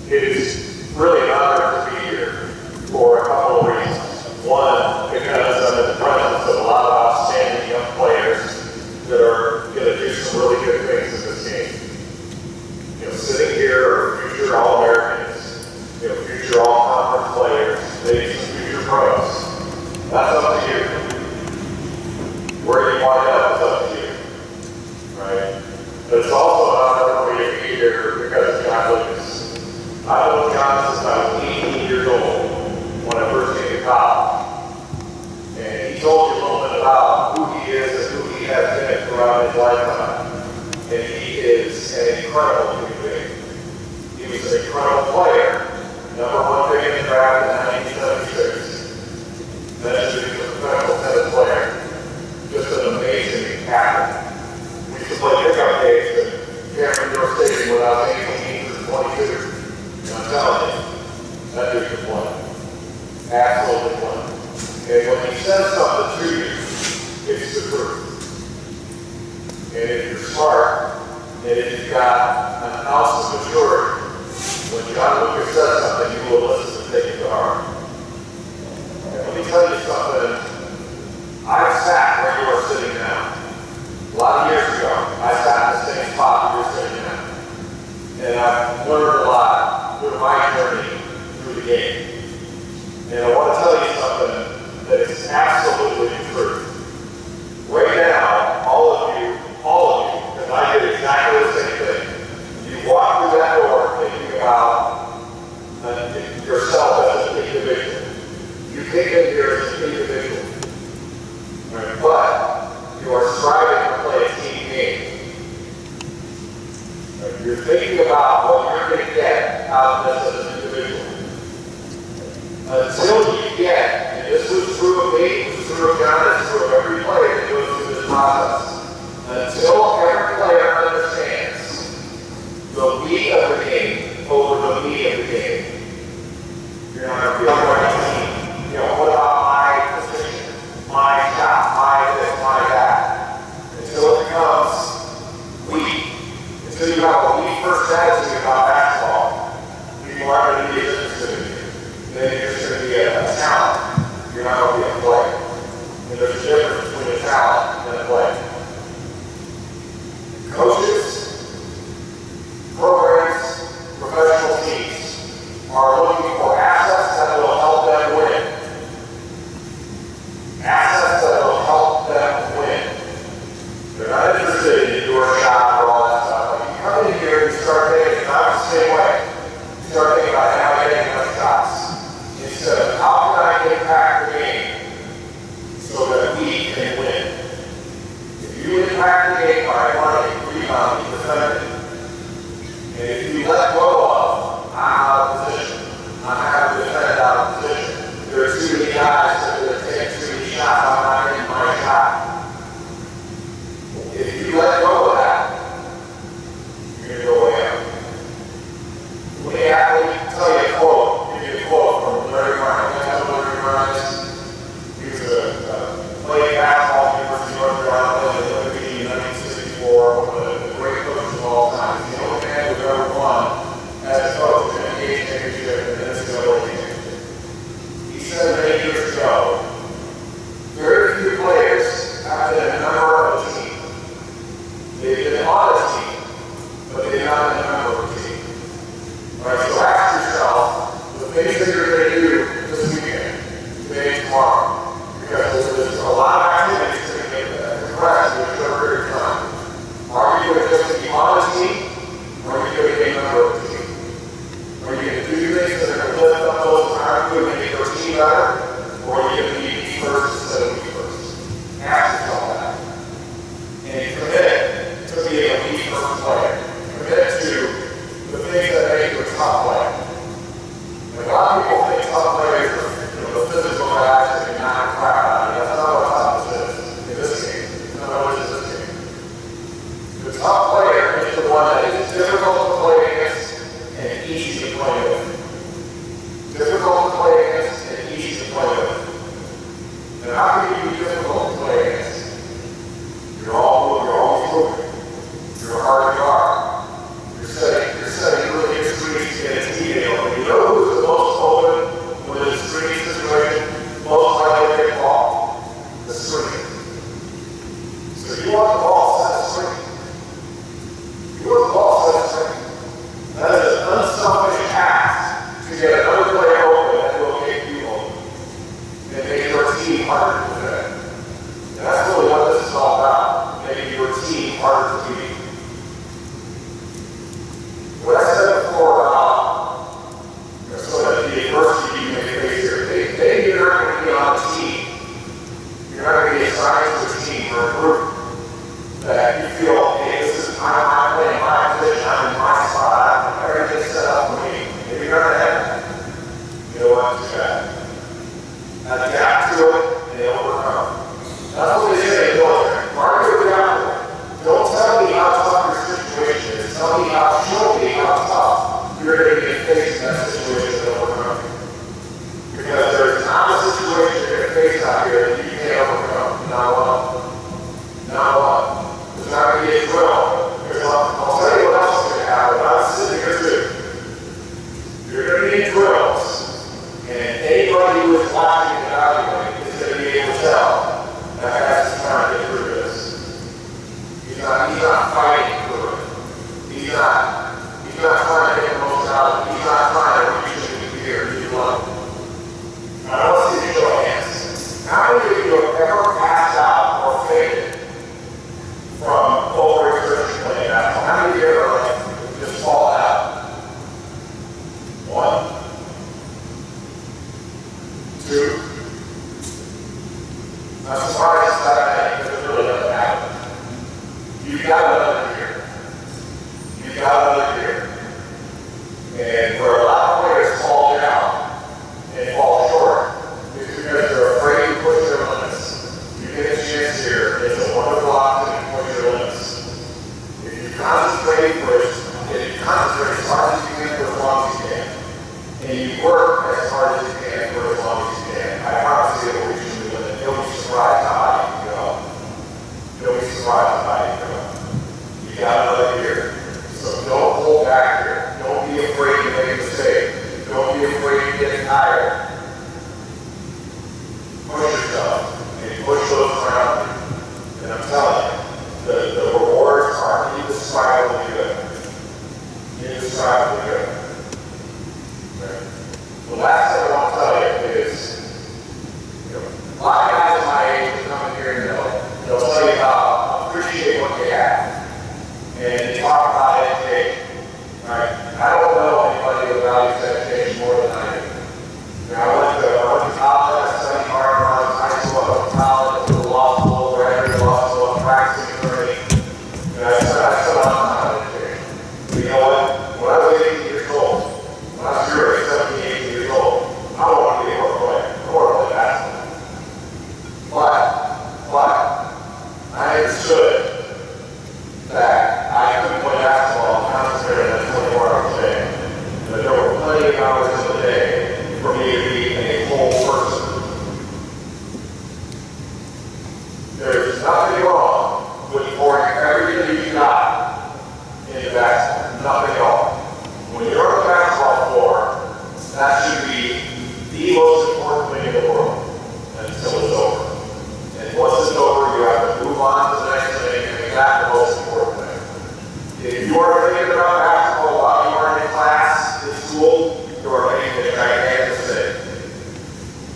It is really an honor to be here for a couple of reasons. One, because I'm in the presence of a lot of outstanding young players that are going to do some really good things in this game. You know, sitting here are future All-Americans, you know, future All-Conference players, maybe some future pros. That's up to you. Where you wind up is up to you, right? But it's also an honor for me to be here because of John Lucas. I've known John since I was 18 years old when I first came to college. And he told you a little bit about who he is and who he has been throughout his lifetime. And he is an incredible human being. He was an incredible player. #1 pick in the draft in 1976. Then he was a professional tennis player. Just an amazing athlete. We used to play pickup games at Cameron York Stadium without 18 or 22. I'm telling you, that dude can play. Absolutely play. And when he says something to you, it's the truth. And if you're smart, and if you've got an ounce of maturity, when John Lucas says something, you will listen and take it to heart. And let me tell you something. I've sat where you are sitting now. A lot of years ago, I sat in the same spot you're sitting now. And I've learned a lot through my journey through the game. And I want to tell you something that is absolutely the truth. Right now, all of you, because I did exactly the same thing. You walk through that door thinking about yourself as an individual. You came in here as an individual. Right? But you are striving to play a team game. You're thinking about what you're going to get out of this as an individual. Until you get, and this was true of me, it was true of John, it's true of every player that goes through this process. Until every player understands the we of the game over the me of the game, you're not going to be on the team. You know, what about my position, my shot, my this, my that? Until it becomes we. Until you have a weak first attitude about basketball, people aren't going to be as interested in you. Then you're just going to be a talent. You're not going to be a player. And there's a difference between a talent and a player. Coaches, programs, professional teams are looking for assets that will help them win. Assets that will help them win. They're not interested in your shot or all that stuff. Come in here and start thinking, and I'm the same way. You start thinking about how I get enough shots. Instead of how can I impact the game so that we can win. If you impact the game by running, rebounding, defending, and if you let go of, I'm out of position, I'm having to defend out of position, there are too many guys that are going to take too many shots, I'm not getting my shot. If you let go of that, you're going to go way up. Let me tell you a quote. Give you a quote from Larry Ryan. You know who Larry Ryan is? He was played basketball at the University of North Carolina in the Olympic in 1964, one of the great coaches of all time. He's the only man who's ever won as a coach in an NBA championship and an NCAA championship. He said many years ago, very few players have been a member of a team. They've been on a team, but they've not been a member of a team. All right, so ask yourself the things that you're going to do this weekend, today and tomorrow, because there's a lot of activities that are going to progress in a short period of time. Are you going to just be on a team, or are you going to be a member of a team? Are you going to do things that are going to lift up those around you and make your team better, or are you going to be me first instead of me first? Ask yourself that. And commit to being a me first player. Commit to the things that make you a top player. And a lot of people think top players are the physical guys that can knock the crap out of you. That's not what toughness is in this game. That's not what it is in this game. The top player is the one that is difficult to play against and and easy to play with. Difficult to play against and easy to play with. And how can you be difficult to play against? You're always moving. You're hard to guard. You're setting really good screens to get a teammate open. You know who's the most open with a screen situation? Most likely to get ball. The screen. So you want the ball set a screen. You want the ball set a screen. That is an unselfish act to get another player open that will make you open. And make your team harder to defend. And that's really what this is all about. Making your team harder to beat. What I said before about so that the adversity you may face here, maybe you're not going to be on a team. You're not going to be assigned to a team or a group that you feel, hey, this is I'm playing my position, I'm in my spot, everything's set up for me. Maybe you're not going to have that. You know what? Too bad. Adapt to it and overcome. That's what they say in the military. Argue adaptable. Don't tell me how tough your situation is. Tell me show me how tough you're going to be facing that situation and overcome. Because there's not a situation you're going to face out here that you can't overcome. Not one. Not one. There's not going to be a drill. I'll tell you what else is going to happen. I'm sitting here too. You're going to need drills. And anybody who is watching and evaluating is going to be able to tell that that's trying to get through this. He's not fighting through it. He's not trying to get the most out of it. He's not trying to reach into the gear. He's alone. I want to see you show of hands. How many of you have ever passed out or faded from overexertion playing basketball? How many of you ever just fall out? 1, 2. I'm surprised it's that many because it really doesn't happen. You've got another year. You've got another year. And where a lot of players fall down and fall short is because they're afraid to push their limits. You get a chance here, it's a one block and you push your limits. If you concentrate as hard as you can for as long as you can, and you work as hard as you can for as long as you can, I promise you it will reach your limit. You'll be surprised how high you can go. You'll be surprised how high you can go. You got another year. So don't hold back here. Don't be afraid to make a mistake. Don't be afraid of getting tired. Push yourself and push those around you. And I'm telling you, the rewards are indescribably good. Indescribably good. Okay. The last thing I want to tell you is, a lot of guys my age will come in here and they'll tell you how appreciate what they have. And they talk about education. Right? I don't know anybody who values education more than I do. I went to college, I studied hard when I was in high school, I went to college, I went to law school, graduated law school, I'm practicing attorney. And I spent a lot of time on education. But you know what? When I was 18 years old, when I was your age, 17, 18 years old, I don't want to be a pro player. I want to play basketball. But I understood that I couldn't play basketball and concentrate on that 24 hours a day. That there were plenty of hours in the day for me to be a whole person. There is nothing wrong with pouring everything you got into basketball. Nothing at all. When you're on the basketball floor, that should be the most important thing in the world until it's over. And once it's over, you have to move on to the next thing and make that the most important thing. If you are thinking about basketball while you are in class in school, you are making a gigantic mistake.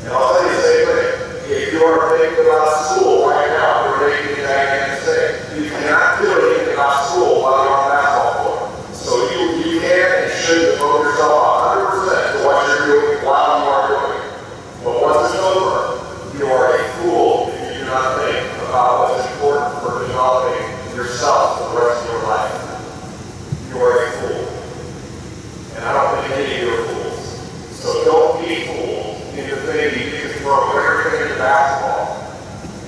And I'll tell you the same thing. If you are thinking about school right now, you're making a gigantic mistake. You cannot do anything about school while you're on the basketball floor. So you can and should devote yourself 100% to what you're doing while you are doing it. But once it's over, you are a fool if you do not think about what's important for developing yourself for the rest of your life. You are a fool. And I don't think any of you are fools. So don't be fooled into thinking you can throw everything into basketball.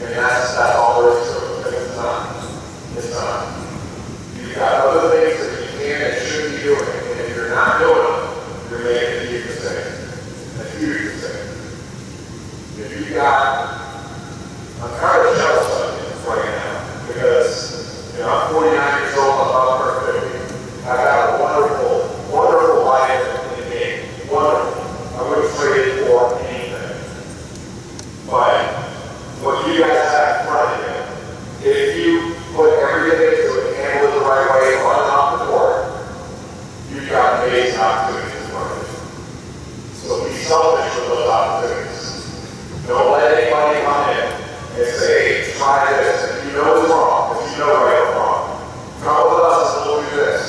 And that's all there is to it. Because it's not. It's not. You've got other things that you can and should be doing. And if you're not doing them, amazing opportunities in this market. So be selfish with those opportunities. Don't let anybody come in and say, hey, try this. If you know it's wrong, if you know right or wrong, come with us and we'll do this.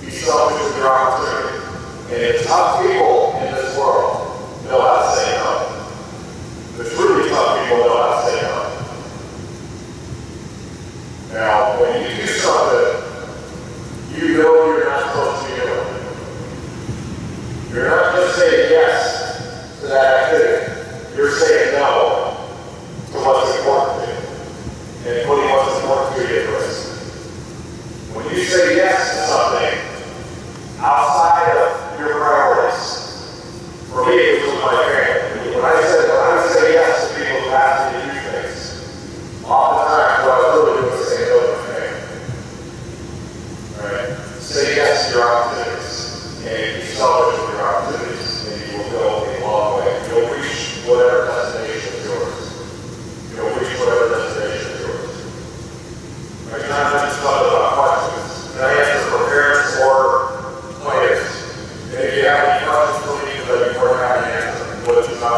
Be selfish with your opportunity. And if tough people in this world know how to say no, the truly tough people know how to say no. Now, when you do something, you know